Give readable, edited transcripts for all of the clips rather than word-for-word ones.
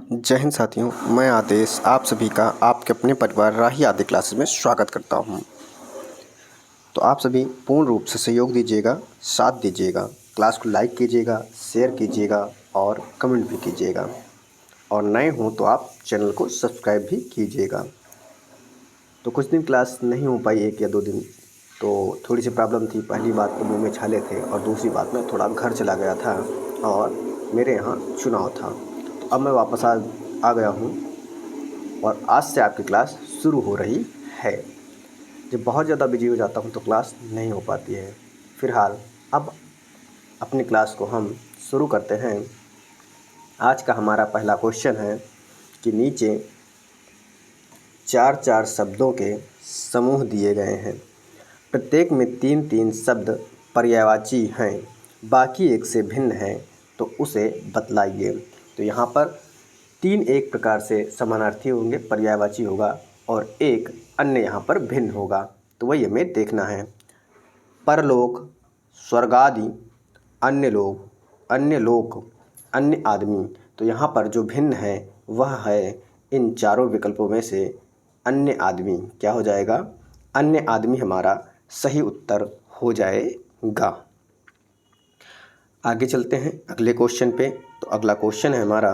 जय हिंद साथियों, मैं आदेश आप सभी का आपके अपने परिवार राही आदि क्लासेस में स्वागत करता हूं। तो आप सभी पूर्ण रूप से सहयोग दीजिएगा, साथ दीजिएगा, क्लास को लाइक कीजिएगा, शेयर कीजिएगा और कमेंट भी कीजिएगा। और नए हों तो आप चैनल को सब्सक्राइब भी कीजिएगा। तो कुछ दिन क्लास नहीं हो पाई, 1 या 2 दिन, तो थोड़ी सी प्रॉब्लम थी। पहली बात तो मुँह में छाले थे और दूसरी बात मैं थोड़ा घर चला गया था और मेरे यहाँ चुनाव था। तो अब मैं वापस आ गया हूँ और आज से आपकी क्लास शुरू हो रही है। जब बहुत ज़्यादा बिजी हो जाता हूँ तो क्लास नहीं हो पाती है। फ़िलहाल अब अपनी क्लास को हम शुरू करते हैं। आज का हमारा पहला क्वेश्चन है कि नीचे 4-4 शब्दों के समूह दिए गए हैं। प्रत्येक में 3-3 शब्द पर्यायवाची हैं, बाकी एक से भिन्न है, तो उसे बतलाइए। तो यहाँ पर 3 एक प्रकार से समानार्थी होंगे, पर्यायवाची होगा, और एक अन्य यहाँ पर भिन्न होगा। तो वही हमें देखना है। परलोक, स्वर्गादि, अन्य लोग, अन्य लोक, अन्य आदमी। तो यहाँ पर जो भिन्न है वह है इन चारों विकल्पों में से अन्य आदमी। क्या हो जाएगा? अन्य आदमी हमारा सही उत्तर हो जाएगा। आगे चलते हैं अगले क्वेश्चन पे। तो अगला क्वेश्चन है हमारा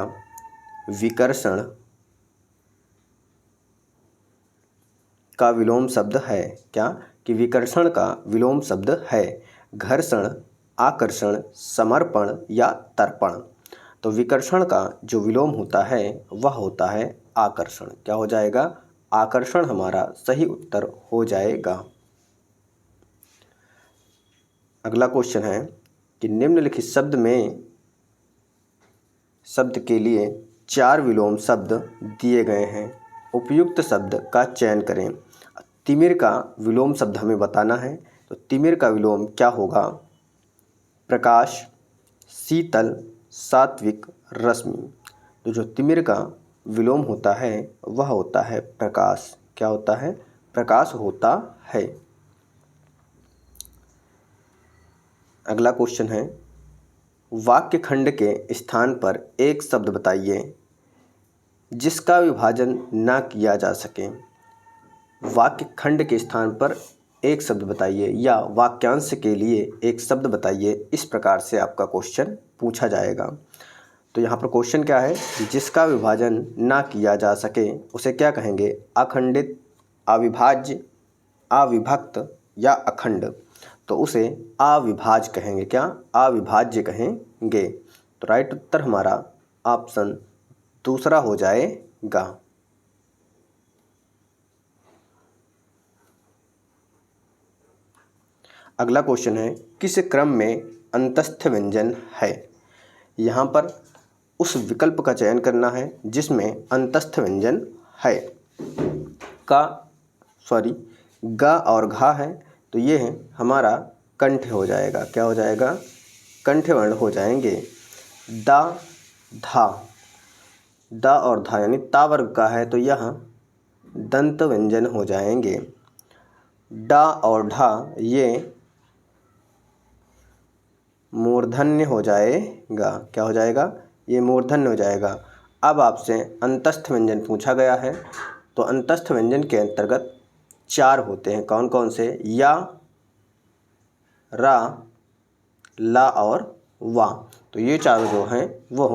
विकर्षण का विलोम शब्द है। क्या? कि विकर्षण का विलोम शब्द है घर्षण, आकर्षण, समर्पण या तर्पण। तो विकर्षण का जो विलोम होता है वह होता है आकर्षण। क्या हो जाएगा? आकर्षण हमारा सही उत्तर हो जाएगा। अगला क्वेश्चन है कि निम्नलिखित शब्द के लिए 4 विलोम शब्द दिए गए हैं। उपयुक्त शब्द का चयन करें। तिमिर का विलोम शब्द हमें बताना है। तो तिमिर का विलोम क्या होगा? प्रकाश, शीतल, सात्विक, रश्मि। तो जो तिमिर का विलोम होता है वह होता है प्रकाश। क्या होता है? प्रकाश होता है। अगला क्वेश्चन है वाक्य खंड के स्थान पर एक शब्द बताइए जिसका विभाजन ना किया जा सके। वाक्य खंड के स्थान पर एक शब्द बताइए या वाक्यांश के लिए एक शब्द बताइए, इस प्रकार से आपका क्वेश्चन पूछा जाएगा। तो यहाँ पर क्वेश्चन क्या है? जिसका विभाजन ना किया जा सके उसे क्या कहेंगे? अखंडित, अविभाज्य, अविभक्त या अखंड। तो उसे अविभाज्य कहेंगे। क्या? अविभाज्य कहेंगे। तो राइट उत्तर हमारा ऑप्शन दूसरा हो जाएगा। अगला क्वेश्चन है किस क्रम में अंतस्थ व्यंजन है। यहाँ पर उस विकल्प का चयन करना है जिसमें अंतस्थ व्यंजन है। ग और घा है, तो ये है हमारा कंठ हो जाएगा। क्या हो जाएगा? कंठ वर्ण हो जाएंगे। दा, धा, द और धा यानी ता वर्ग का है, तो यह दंत व्यंजन हो जाएंगे। डा और ढा ये मूर्धन्य हो जाएगा। क्या हो जाएगा? ये मूर्धन्य हो जाएगा। अब आपसे अंतस्थ व्यंजन पूछा गया है, तो अंतस्थ व्यंजन के अंतर्गत 4 होते हैं। कौन कौन से? या, रा, ला और वा। तो ये चारों जो हैं वो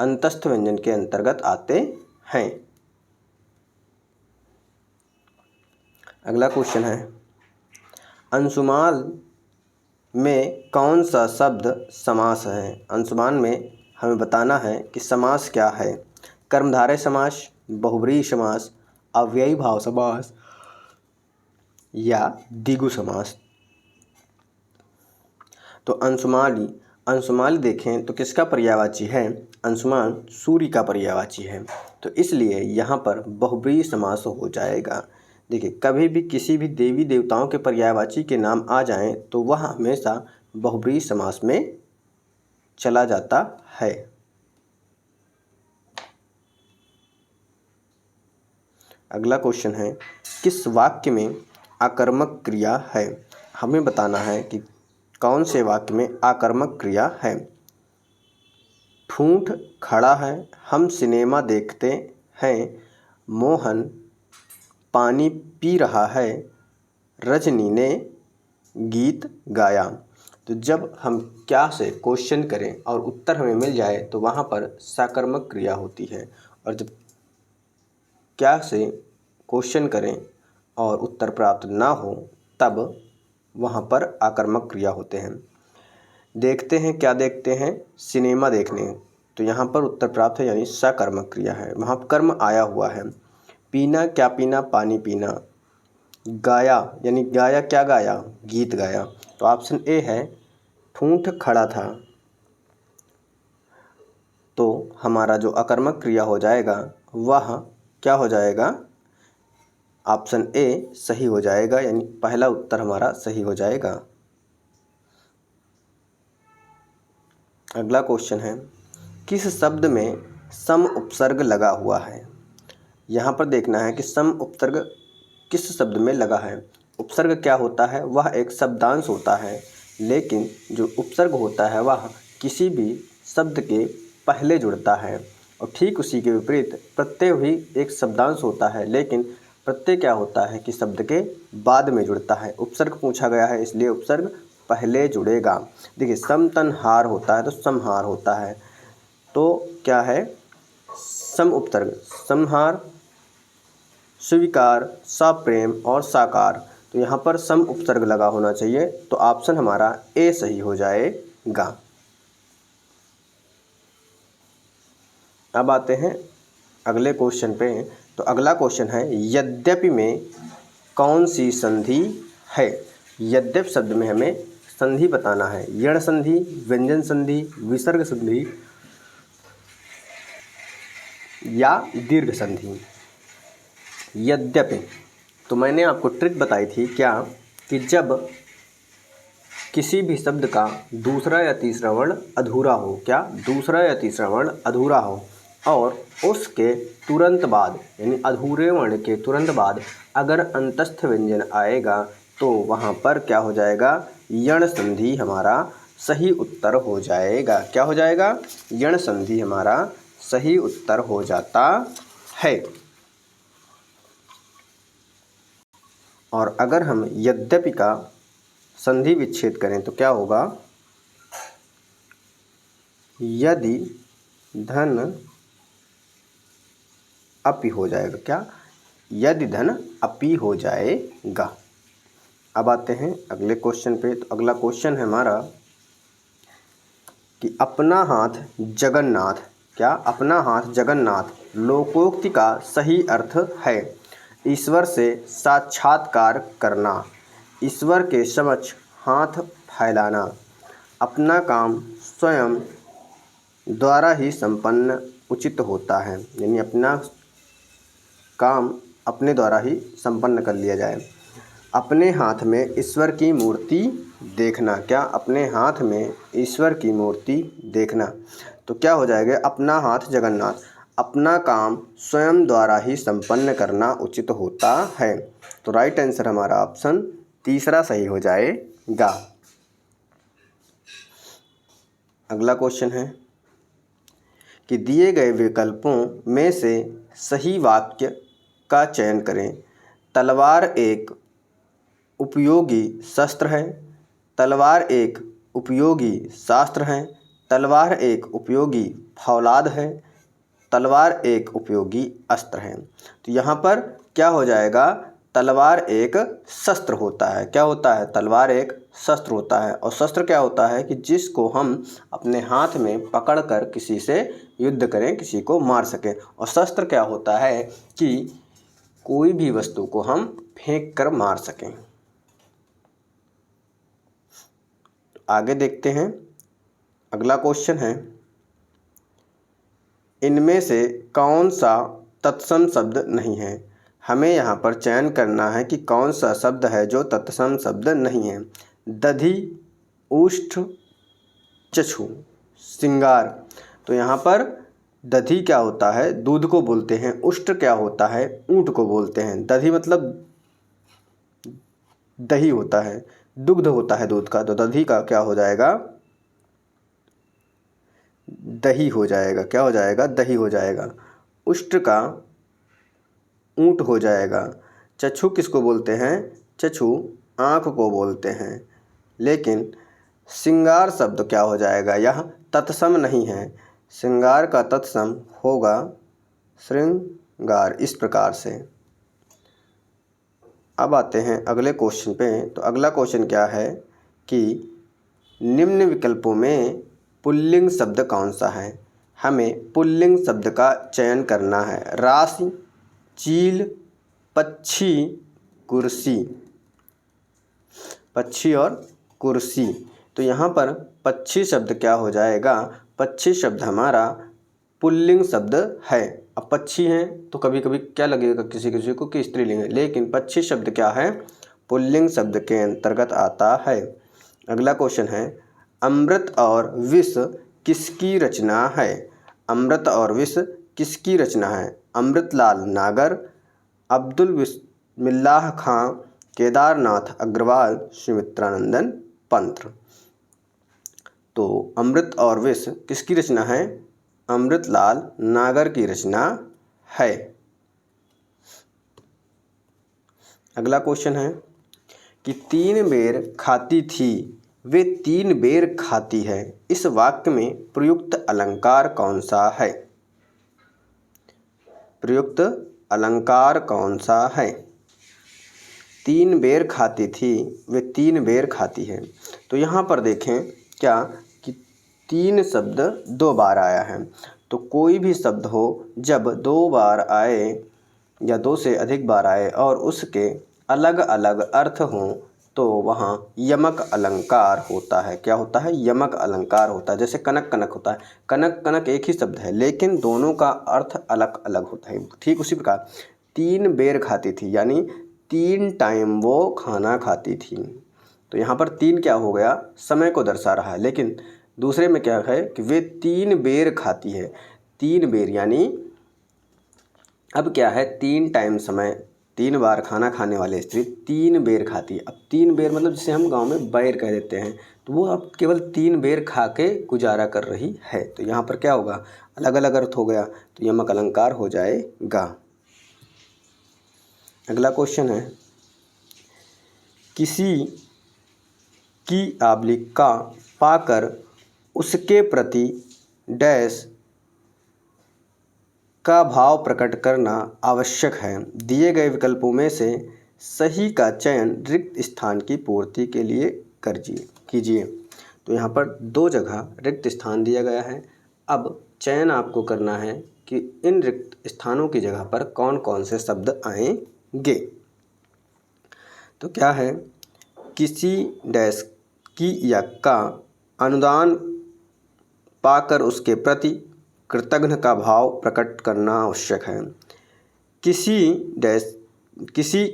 अंतस्थ व्यंजन के अंतर्गत आते हैं। अगला क्वेश्चन है अंशुमान में कौन सा शब्द समास है। अंशुमान में हमें बताना है कि समास क्या है। कर्मधारय समास, बहुब्रीहि समास, अव्ययी भाव समास या द्विगु समास। तो अंशुमाली देखें तो किसका पर्यायवाची है? अंशुमान सूर्य का पर्यायवाची है, तो इसलिए यहाँ पर बहुब्रीहि समास हो जाएगा। देखिए, कभी भी किसी भी देवी देवताओं के पर्यायवाची के नाम आ जाएं तो वह हमेशा बहुब्रीहि समास में चला जाता है। अगला क्वेश्चन है किस वाक्य में आकर्मक क्रिया है। हमें बताना है कि कौन से वाक्य में आकर्मक क्रिया है। ठूंठ खड़ा है, हम सिनेमा देखते हैं, मोहन पानी पी रहा है, रजनी ने गीत गाया। तो जब हम क्या से क्वेश्चन करें और उत्तर हमें मिल जाए तो वहाँ पर सकर्मक क्रिया होती है, और जब क्या से क्वेश्चन करें और उत्तर प्राप्त ना हो तब वहाँ पर आकर्मक क्रिया होते हैं। देखते हैं, क्या देखते हैं, सिनेमा देखने, तो यहाँ पर उत्तर प्राप्त है यानी सकर्मक क्रिया है, वहाँ कर्म आया हुआ है। पीना, क्या पीना, पानी पीना। गाया यानी गाया, क्या गाया, गीत गाया। तो ऑप्शन ए है ठूंठ खड़ा था, तो हमारा जो अकर्मक क्रिया हो जाएगा वह क्या हो जाएगा, ऑप्शन ए सही हो जाएगा, यानी पहला उत्तर हमारा सही हो जाएगा। अगला क्वेश्चन है, किस शब्द में सम उपसर्ग लगा हुआ है। यहाँ पर देखना है कि सम उपसर्ग किस शब्द में लगा है। उपसर्ग क्या होता है, वह एक शब्दांश होता है, लेकिन जो उपसर्ग होता है वह किसी भी शब्द के पहले जुड़ता है, और ठीक उसी के विपरीत प्रत्यय भी एक शब्दांश होता है, लेकिन प्रत्यय क्या होता है कि शब्द के बाद में जुड़ता है। उपसर्ग पूछा गया है इसलिए उपसर्ग पहले जुड़ेगा। देखिए समतनहार होता है तो समहार होता है, तो क्या है, सम उपसर्ग, समहार, स्वीकार, सप्रेम और साकार। तो यहाँ पर सम उपसर्ग लगा होना चाहिए, तो ऑप्शन हमारा ए सही हो जाएगा। अब आते हैं अगले क्वेश्चन पे। तो अगला क्वेश्चन है, यद्यपि में कौन सी संधि है। यद्यपि शब्द में हमें संधि बताना है, यण संधि, व्यंजन संधि, विसर्ग संधि या दीर्घ संधि। यद्यपि, तो मैंने आपको ट्रिक बताई थी क्या, कि जब किसी भी शब्द का दूसरा या तीसरा वर्ण अधूरा हो, क्या दूसरा या तीसरा वर्ण अधूरा हो, और उसके तुरंत बाद यानी अधूरे वर्ण के तुरंत बाद अगर अंतस्थ व्यंजन आएगा तो वहाँ पर क्या हो जाएगा, यण संधि हमारा सही उत्तर हो जाएगा। क्या हो जाएगा, यण संधि हमारा सही उत्तर हो जाता है। और अगर हम यद्यपि का संधि विच्छेद करें तो क्या होगा, यदि धन अपि हो जाएगा। क्या, यदि धन अपि हो जाएगा। अब आते हैं अगले क्वेश्चन पे। तो अगला क्वेश्चन है हमारा कि अपना हाथ जगन्नाथ, क्या अपना हाथ जगन्नाथ लोकोक्ति का सही अर्थ है। ईश्वर से साक्षात्कार करना, ईश्वर के समक्ष हाथ फैलाना, अपना काम स्वयं द्वारा ही संपन्न उचित होता है, यानी अपना काम अपने द्वारा ही संपन्न कर लिया जाए। अपने हाथ में ईश्वर की मूर्ति देखना, क्या अपने हाथ में ईश्वर की मूर्ति देखना। तो क्या हो जाएगा, अपना हाथ जगन्नाथ, अपना काम स्वयं द्वारा ही संपन्न करना उचित होता है। तो राइट आंसर हमारा ऑप्शन तीसरा सही हो जाएगा। अगला क्वेश्चन है कि दिए गए विकल्पों में से सही वाक्य का चयन करें। तलवार एक उपयोगी शस्त्र है, तलवार एक उपयोगी शास्त्र है, तलवार एक उपयोगी फौलाद है, तलवार एक उपयोगी अस्त्र है। तो यहाँ पर क्या हो जाएगा, तलवार एक शस्त्र होता है। क्या होता है, तलवार एक शस्त्र होता है, और शस्त्र क्या होता है कि जिसको हम अपने हाथ में पकड़ कर किसी से युद्ध करें, किसी को मार सकें। और शस्त्र क्या होता है कि कोई भी वस्तु को हम फेंक कर मार सकें। आगे देखते हैं, अगला क्वेश्चन है, इनमें से कौन सा तत्सम शब्द नहीं है। हमें यहाँ पर चयन करना है कि कौन सा शब्द है जो तत्सम शब्द नहीं है। दधि, उष्ठ, चक्षु, श्रृंगार। तो यहाँ पर दधि क्या होता है, दूध को बोलते हैं। उष्ठ क्या होता है, ऊँट को बोलते हैं। दधि मतलब दही होता है, दुग्ध होता है दूध का, तो दधि का क्या हो जाएगा, दही हो जाएगा। क्या हो जाएगा? दही हो जाएगा। उष्ट का ऊँट हो जाएगा। चक्षु किसको बोलते हैं? चक्षु आँख को बोलते हैं। लेकिन श्रृंगार शब्द क्या हो जाएगा? यह तत्सम नहीं है। श्रृंगार का तत्सम होगा श्रृंगार। इस प्रकार से। अब आते हैं अगले क्वेश्चन पे। तो अगला क्वेश्चन क्या है कि निम्न विकल्पों में पुल्लिंग शब्द कौन सा है? हमें पुल्लिंग शब्द का चयन करना है। राशि, चील, पक्षी, कुर्सी। पक्षी और कुर्सी। तो यहाँ पर पक्षी शब्द क्या हो जाएगा? पक्षी शब्द हमारा पुल्लिंग शब्द है। अब पक्षी हैं तो कभी कभी क्या लगेगा किसी किसी को कि स्त्रीलिंग है, लेकिन पक्षी शब्द क्या है? पुल्लिंग शब्द के अंतर्गत आता है। अगला क्वेश्चन है, अमृत और विष किसकी रचना है? अमृत और विष किसकी रचना है? अमृतलाल नागर, अब्दुल बिस्मिल्लाह खां, केदारनाथ अग्रवाल, सुमित्रानंदन पंत। तो अमृत और विष किसकी रचना है? अमृतलाल नागर की रचना है। अगला क्वेश्चन है कि 3 बेर खाती थी वे 3 बेर खाती है। इस वाक्य में प्रयुक्त अलंकार कौन सा है? प्रयुक्त अलंकार कौन सा है? 3 बेर खाती थी वे 3 बेर खाती है। तो यहाँ पर देखें क्या कि 3 शब्द 2 बार आया है। तो कोई भी शब्द हो जब 2 बार आए या 2 से अधिक बार आए और उसके अलग अलग अर्थ हों तो वहाँ यमक अलंकार होता है। क्या होता है? यमक अलंकार होता है। जैसे कनक कनक होता है। कनक कनक एक ही शब्द है लेकिन दोनों का अर्थ अलग अलग होता है। ठीक उसी प्रकार 3 बेर खाती थी यानी 3 टाइम वो खाना खाती थी। तो यहाँ पर 3 क्या हो गया? समय को दर्शा रहा है। लेकिन दूसरे में क्या है कि वे 3 बेर खाती है। 3 बेर यानी अब क्या है? 3 टाइम समय, 3 बार खाना खाने वाली स्त्री 3 बेर खाती है। अब 3 बेर मतलब जिसे हम गांव में बैर कह देते हैं, तो वो अब केवल 3 बेर खा के गुजारा कर रही है। तो यहाँ पर क्या होगा? अलग अलग अर्थ हो गया तो यमक अलंकार हो जाएगा। अगला क्वेश्चन है, किसी की आबलिका पाकर उसके प्रति डैश का भाव प्रकट करना आवश्यक है। दिए गए विकल्पों में से सही का चयन रिक्त स्थान की पूर्ति के लिए कीजिए। तो यहाँ पर 2 जगह रिक्त स्थान दिया गया है। अब चयन आपको करना है कि इन रिक्त स्थानों की जगह पर कौन कौन से शब्द आएंगे। तो क्या है? किसी डैश की या का अनुदान पाकर उसके प्रति कृतज्ञ का भाव प्रकट करना आवश्यक है। किसी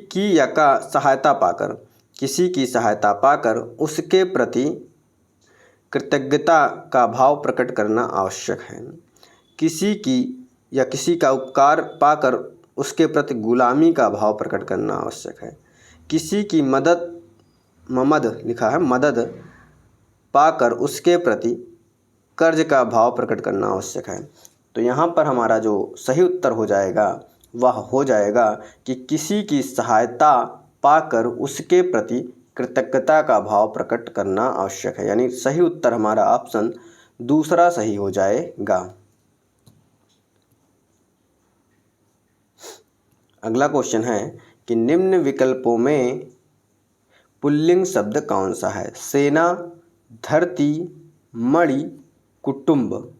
की या का सहायता पाकर, किसी की सहायता पाकर उसके प्रति कृतज्ञता का भाव प्रकट करना आवश्यक है। किसी की या किसी का उपकार पाकर उसके प्रति गुलामी का भाव प्रकट करना आवश्यक है। किसी की मदद, ममद लिखा है, मदद पाकर उसके प्रति कर्ज का भाव प्रकट करना आवश्यक है। तो यहाँ पर हमारा जो सही उत्तर हो जाएगा वह हो जाएगा कि किसी की सहायता पाकर उसके प्रति कृतज्ञता का भाव प्रकट करना आवश्यक है। यानी सही उत्तर हमारा ऑप्शन दूसरा सही हो जाएगा। अगला क्वेश्चन है कि निम्न विकल्पों में पुल्लिंग शब्द कौन सा है? सेना, धरती, मणि, कुटुंब।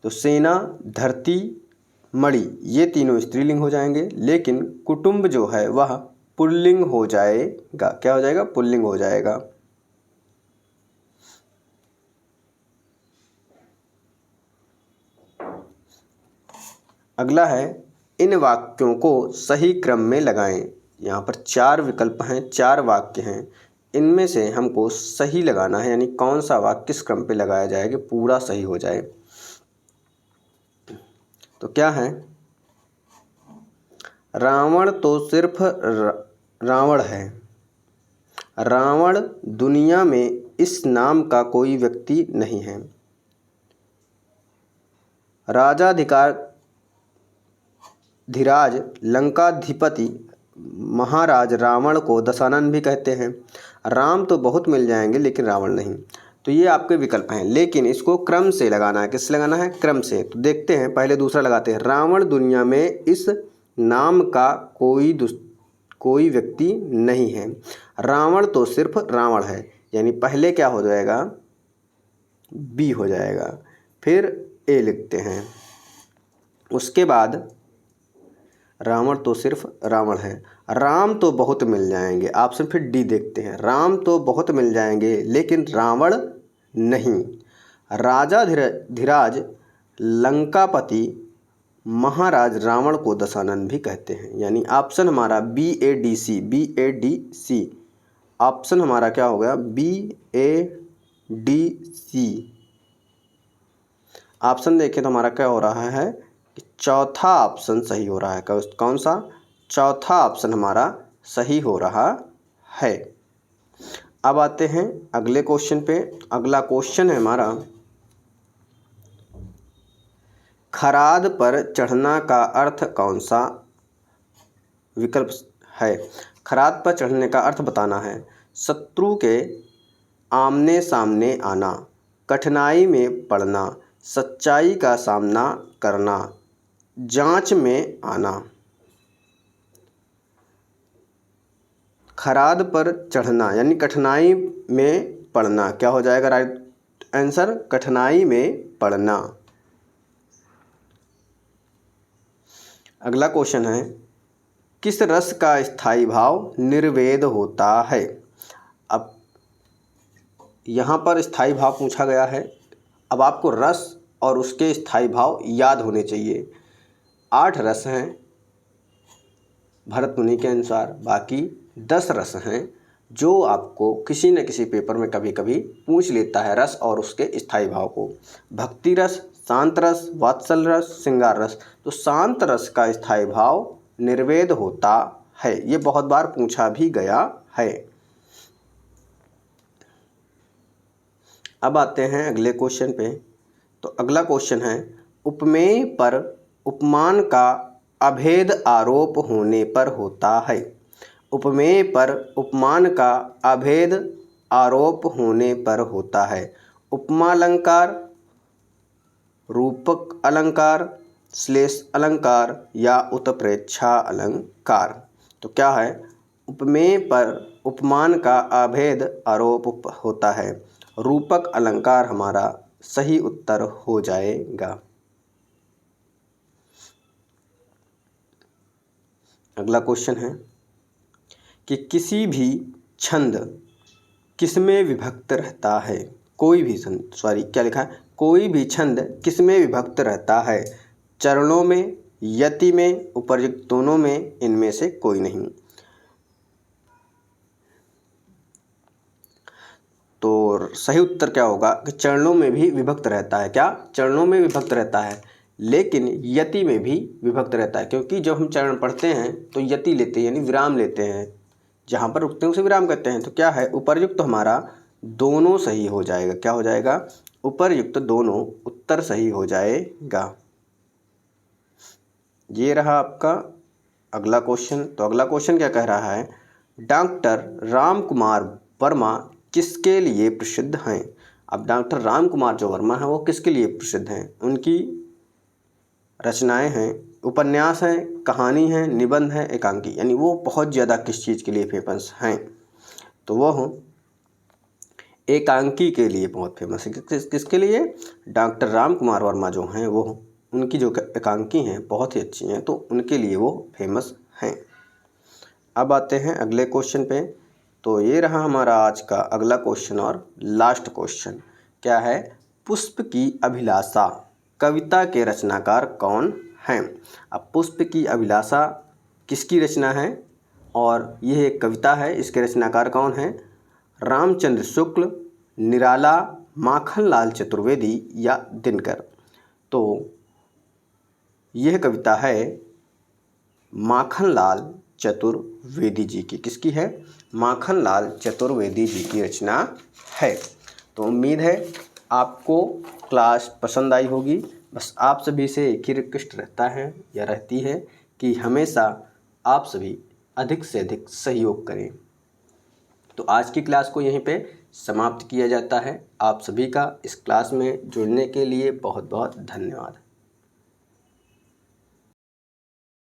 तो सेना, धरती, मणि ये तीनों स्त्रीलिंग हो जाएंगे, लेकिन कुटुंब जो है वह पुल्लिंग हो जाएगा। क्या हो जाएगा? पुल्लिंग हो जाएगा। अगला है, इन वाक्यों को सही क्रम में लगाएं। यहाँ पर 4 विकल्प हैं, 4 वाक्य हैं। इनमें से हमको सही लगाना है, यानी कौन सा वाक्य किस क्रम पे लगाया जाए कि पूरा सही हो जाए। तो क्या है? रावण तो सिर्फ रावण है। रावण दुनिया में इस नाम का कोई व्यक्ति नहीं है। राजाधिकार धीराज लंकाधिपति महाराज रावण को दशानन भी कहते हैं। राम तो बहुत मिल जाएंगे लेकिन रावण नहीं। तो ये आपके विकल्प हैं, लेकिन इसको क्रम से लगाना है। किससे लगाना है? क्रम से। तो देखते हैं, पहले दूसरा लगाते हैं। रावण दुनिया में इस नाम का कोई व्यक्ति नहीं है। रावण तो सिर्फ रावण है, यानी पहले क्या हो जाएगा? बी हो जाएगा। फिर ए लिखते हैं। उसके बाद रावण तो सिर्फ रावण है। राम तो बहुत मिल जाएंगे, ऑप्शन फिर डी देखते हैं। राम तो बहुत मिल जाएंगे लेकिन रावण नहीं। राजा धीराज लंकापति महाराज रावण को दशानन भी कहते हैं, यानी ऑप्शन हमारा BADC ऑप्शन हमारा क्या हो गया? BADC ऑप्शन देखें तो हमारा क्या हो रहा है कि चौथा ऑप्शन सही हो रहा है। कौन सा? चौथा ऑप्शन हमारा सही हो रहा है। अब आते हैं अगले क्वेश्चन पे। अगला क्वेश्चन है हमारा, खराद पर चढ़ना का अर्थ कौन सा विकल्प है? खराद पर चढ़ने का अर्थ बताना है। शत्रु के आमने सामने आना, कठिनाई में पड़ना, सच्चाई का सामना करना, जांच में आना। खराद पर चढ़ना यानी कठिनाई में पड़ना, क्या हो जाएगा राइट आंसर? कठिनाई में पड़ना। अगला क्वेश्चन है, किस रस का स्थायी भाव निर्वेद होता है? अब यहाँ पर स्थायी भाव पूछा गया है। अब आपको रस और उसके स्थायी भाव याद होने चाहिए। 8 रस हैं भरत मुनि के अनुसार, बाकी 10 रस हैं जो आपको किसी न किसी पेपर में कभी कभी पूछ लेता है, रस और उसके स्थायी भाव को। भक्ति रस, शांत रस, वात्सल रस, श्रृंगार रस। तो शांत रस का स्थायी भाव निर्वेद होता है, ये बहुत बार पूछा भी गया है। अब आते हैं अगले क्वेश्चन पे। तो अगला क्वेश्चन है, उपमेय पर उपमान का अभेद आरोप होने पर होता है। उपमेय पर उपमान का अभेद आरोप होने पर होता है। उपमा अलंकार, रूपक अलंकार, श्लेष अलंकार या उत्प्रेक्षा अलंकार। तो क्या है? उपमेय पर उपमान का अभेद आरोप होता है। रूपक अलंकार हमारा सही उत्तर हो जाएगा। अगला क्वेश्चन है कि किसी भी छंद किसमें विभक्त रहता है? कोई भी छंद, क्या लिखा है? कोई भी छंद किसमें विभक्त रहता है? चरणों में, यति में, उपर्युक्त दोनों में, इनमें से कोई नहीं। तो सही उत्तर क्या होगा कि चरणों में भी विभक्त रहता है। क्या? चरणों में विभक्त रहता है, लेकिन यति में भी विभक्त रहता है, क्योंकि जब हम चरण पढ़ते हैं तो यति लेते हैं, यानी विराम लेते हैं। जहाँ पर रुकते हैं उसे विराम कहते हैं। तो क्या है? उपर्युक्त तो हमारा दोनों सही हो जाएगा। क्या हो जाएगा? उपर्युक्त दोनों उत्तर सही हो जाएगा। ये रहा आपका अगला क्वेश्चन। तो अगला क्वेश्चन क्या कह रहा है? डॉक्टर राम कुमार वर्मा किसके लिए प्रसिद्ध हैं? अब डॉक्टर राम कुमार जो वर्मा हैं वो किसके लिए प्रसिद्ध हैं? उनकी रचनाएं हैं, उपन्यास हैं, कहानी है, निबंध है, एकांकी, यानी वो बहुत ज़्यादा किस चीज़ के लिए फेमस हैं? तो वो एकांकी के लिए बहुत फेमस है। किसके लिए? डॉक्टर राम कुमार वर्मा जो हैं वो, उनकी जो एकांकी हैं बहुत ही अच्छी हैं, तो उनके लिए वो फेमस हैं। अब आते हैं अगले क्वेश्चन पे। तो ये रहा हमारा आज का अगला क्वेश्चन और लास्ट क्वेश्चन। क्या है? पुष्प की अभिलाषा कविता के रचनाकार कौन हैं? अब पुष्प की अभिलाषा किसकी रचना है और यह एक कविता है, इसके रचनाकार कौन हैं? रामचंद्र शुक्ल, निराला, माखनलाल चतुर्वेदी या दिनकर। तो यह कविता है माखनलाल चतुर्वेदी जी की। किसकी है? माखनलाल चतुर्वेदी जी की रचना है। तो उम्मीद है आपको क्लास पसंद आई होगी। बस आप सभी से एक ही रिक्वेस्ट रहता है या रहती है कि हमेशा आप सभी अधिक से अधिक सहयोग करें। तो आज की क्लास को यहीं पे समाप्त किया जाता है। आप सभी का इस क्लास में जुड़ने के लिए बहुत बहुत धन्यवाद।